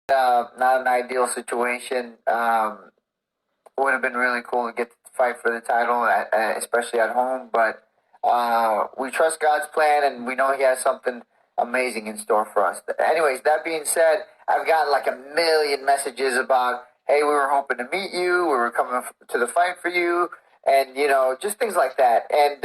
Not an ideal situation. Would have been really cool to get to fight for the title, especially at home. But we trust God's plan, and we know He has something amazing in store for us. Anyways, that being said, I've gotten like a million messages about, hey, we were hoping to meet you, we were coming to the fight for you, and just things like that. And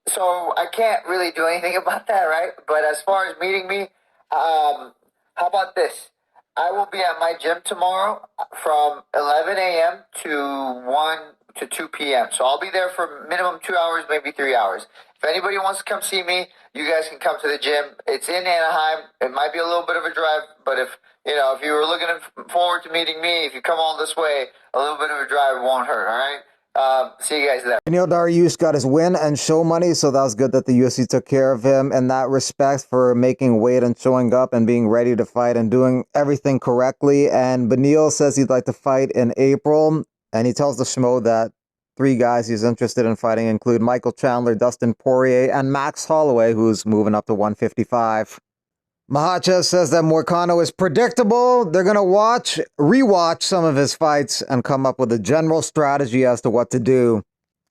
so I can't really do anything about that, right? But as far as meeting me, how about this? I will be at my gym tomorrow from 11 a.m. to 1 to 2 p.m. So I'll be there for minimum 2 hours, maybe 3 hours. If anybody wants to come see me, you guys can come to the gym. It's in Anaheim. It might be a little bit of a drive, but if you were looking forward to meeting me, if you come all this way, a little bit of a drive won't hurt, all right? See you guys there. Beneil Dariush got his win and show money, so that was good that the UFC took care of him in that respect for making weight and showing up and being ready to fight and doing everything correctly. And Beneil says he'd like to fight in April, and he tells the Schmo that 3 guys he's interested in fighting include Michael Chandler, Dustin Poirier, and Max Holloway, who's moving up to 155. Makhachev says that Moicano is predictable. They're going to rewatch some of his fights and come up with a general strategy as to what to do.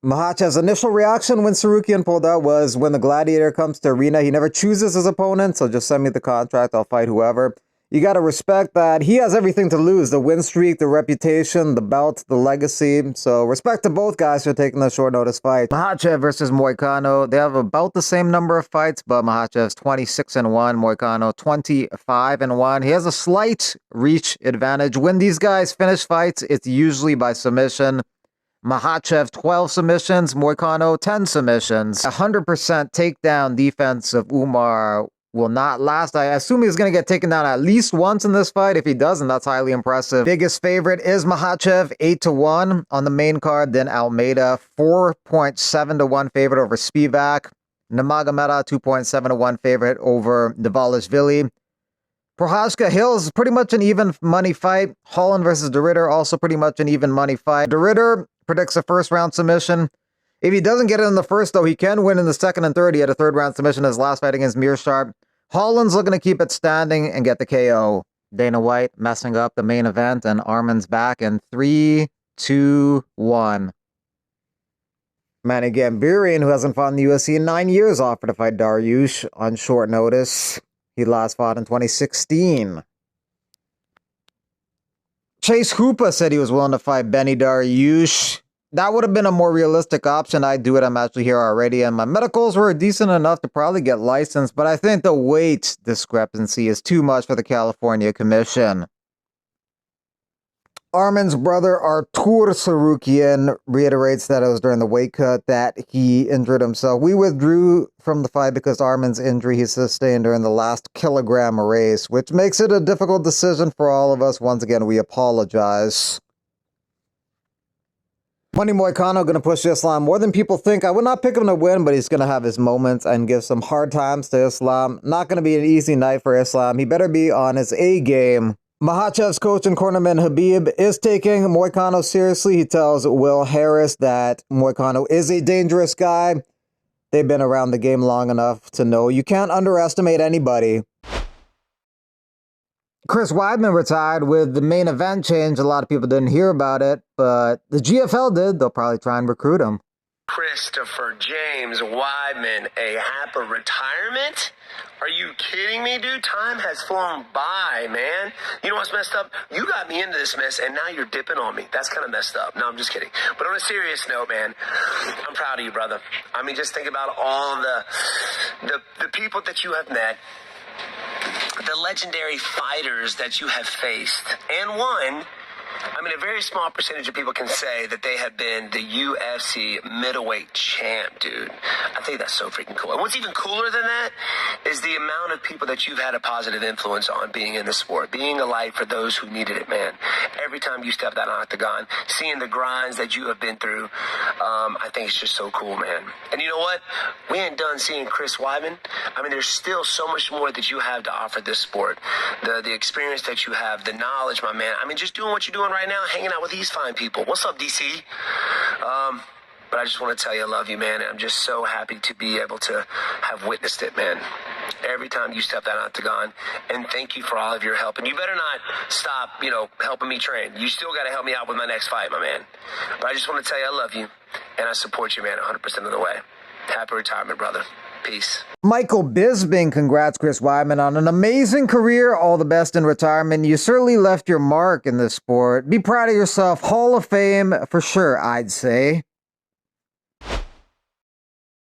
Makhachev's initial reaction when Sarukian pulled out was, when the gladiator comes to arena, he never chooses his opponent, so just send me the contract, I'll fight whoever. You got to respect that he has everything to lose, the win streak, the reputation, the belt, the legacy. So respect to both guys for taking the short notice fight. Makhachev versus Moicano, they have about the same number of fights, but Makhachev's 26-1, Moicano 25-1. He has a slight reach advantage. When these guys finish fights, it's usually by submission. Makhachev 12 submissions, Moicano 10 submissions. 100% takedown defense of Umar will not last. I assume he's going to get taken down at least once in this fight. If he doesn't, that's highly impressive. Biggest favorite is Makhachev, 8-1 on the main card. Then Almeida, 4.7-1 favorite over Spivak. Nurmagomedov, 2.7-1 favorite over Dvalishvili. Prochazka Hill's pretty much an even money fight. Holland versus De Ridder, also pretty much an even money fight. De Ridder predicts a first round submission. If he doesn't get it in the first, though, he can win in the second and third. He had a third-round submission in his last fight against Meerschaert. Holland's looking to keep it standing and get the KO. Dana White messing up the main event, and Arman's back in 3, 2, 1. Manny Gambirian, who hasn't fought in the UFC in 9 years, offered to fight Dariush on short notice. He last fought in 2016. Chase Hooper said he was willing to fight Benny Dariush. That would have been a more realistic option. I'd do it. I'm actually here already, and my medicals were decent enough to probably get licensed, but I think the weight discrepancy is too much for the California Commission. Arman's brother, Artur Sarukian, reiterates that it was during the weight cut that he injured himself. We withdrew from the fight because Arman's injury he sustained during the last kilogram race, which makes it a difficult decision for all of us. Once again, we apologize. Money Moicano going to push Islam more than people think. I would not pick him to win, but he's going to have his moments and give some hard times to Islam. Not going to be an easy night for Islam. He better be on his A game. Makhachev's coach and cornerman Habib is taking Moicano seriously. He tells Will Harris that Moicano is a dangerous guy. They've been around the game long enough to know you can't underestimate anybody. Chris Weidman retired with the main event change. A lot of people didn't hear about it, but the GFL did. They'll probably try and recruit him. Christopher James Weidman, a happy retirement? Are you kidding me, dude? Time has flown by, man. You know what's messed up? You got me into this mess, and now you're dipping on me. That's kind of messed up. No, I'm just kidding. But on a serious note, man, I'm proud of you, brother. I mean, just think about all the people that you have met, the legendary fighters that you have faced and won. I mean, a very small percentage of people can say that they have been the UFC middleweight champ, dude. I think that's so freaking cool. And what's even cooler than that is the amount of people that you've had a positive influence on being in the sport, being a light for those who needed it, man. Every time you step out on octagon, seeing the grinds that you have been through, I think it's just so cool, man. And you know what? We ain't done seeing Chris Weidman. I mean, there's still so much more that you have to offer this sport. The experience that you have, the knowledge, my man. I mean, just doing what you're doing right now, hanging out with these fine people. What's up, DC? But I just want to tell you I love you, man. And I'm just so happy to be able to have witnessed it, man. every time you step that octagon, and thank you for all of your help. And you better not stop, helping me train. You still got to help me out with my next fight, my man. But I just want to tell you I love you, and I support you, man, 100% of the way. Happy retirement, brother. Peace. Michael Bisping, congrats Chris Weidman on an amazing career. All the best in retirement. You certainly left your mark in this sport. Be proud of yourself. Hall of Fame for sure, I'd say.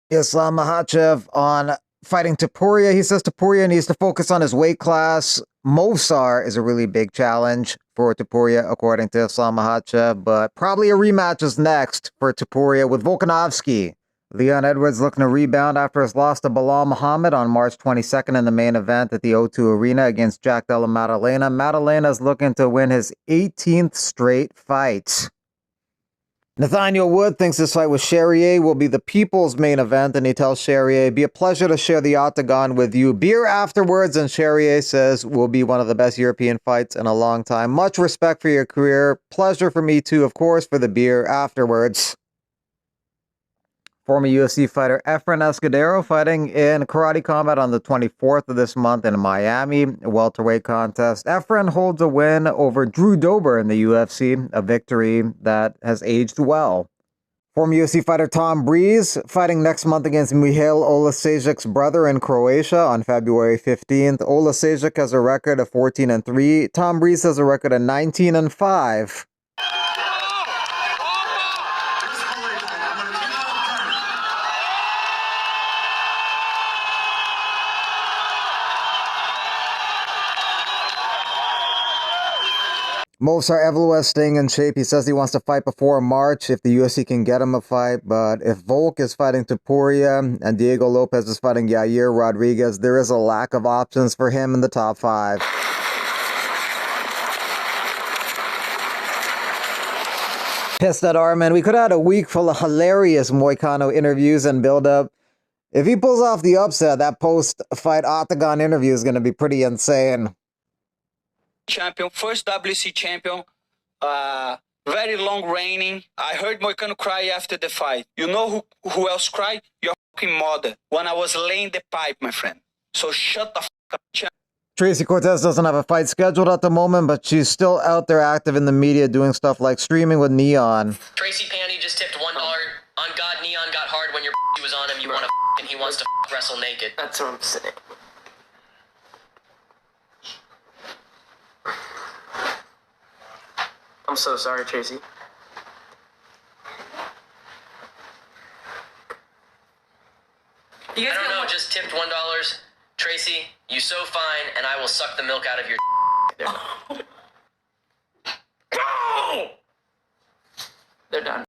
Islam Makhachev on fighting Topuria. He says Topuria needs to focus on his weight class. Mosar is a really big challenge for Topuria, according to Islam Makhachev, but probably a rematch is next for Topuria with Volkanovski. Leon Edwards looking to rebound after his loss to Bilal Muhammad on March 22nd in the main event at the O2 Arena against Jack Della Maddalena. Maddalena is looking to win his 18th straight fight. Nathaniel Wood thinks this fight with Charrier will be the people's main event, and he tells Charrier, "Be a pleasure to share the octagon with you. Beer afterwards," and Charrier says, "Will be one of the best European fights in a long time. Much respect for your career. Pleasure for me too, of course, for the beer afterwards." Former UFC fighter Efren Escudero fighting in Karate Combat on the 24th of this month in Miami, a welterweight contest. Efren holds a win over Drew Dober in the UFC, a victory that has aged well. Former UFC fighter Tom Breeze fighting next month against Mihail Olasejic's brother in Croatia on February 15th. Olasejic has a record of 14-3. Tom Breeze has a record of 19-5. Movsar Evloev staying in shape. He says he wants to fight before March if the UFC can get him a fight. But if Volk is fighting Topuria and Diego Lopez is fighting Yair Rodriguez, there is a lack of options for him in the top 5. Pissed at Armin. We could have had a week full of hilarious Moicano interviews and build-up. If he pulls off the upset, that post-fight Octagon interview is going to be pretty insane. Champion, first WC champion, very long reigning. I heard Moicano cry after the fight. You know who else cried? Your fucking mother. When I was laying the pipe, my friend. So shut the fuck up, champ. Tracy Cortez doesn't have a fight scheduled at the moment, but she's still out there active in the media doing stuff like streaming with Neon. Tracy Panty just tipped $1 on God. Neon got hard when your was on him. You want to and he wants to wrestle naked. That's what I'm saying. I'm so sorry, Tracy. I don't know, just tipped $1. Tracy, you so fine, and I will suck the milk out of your They're done.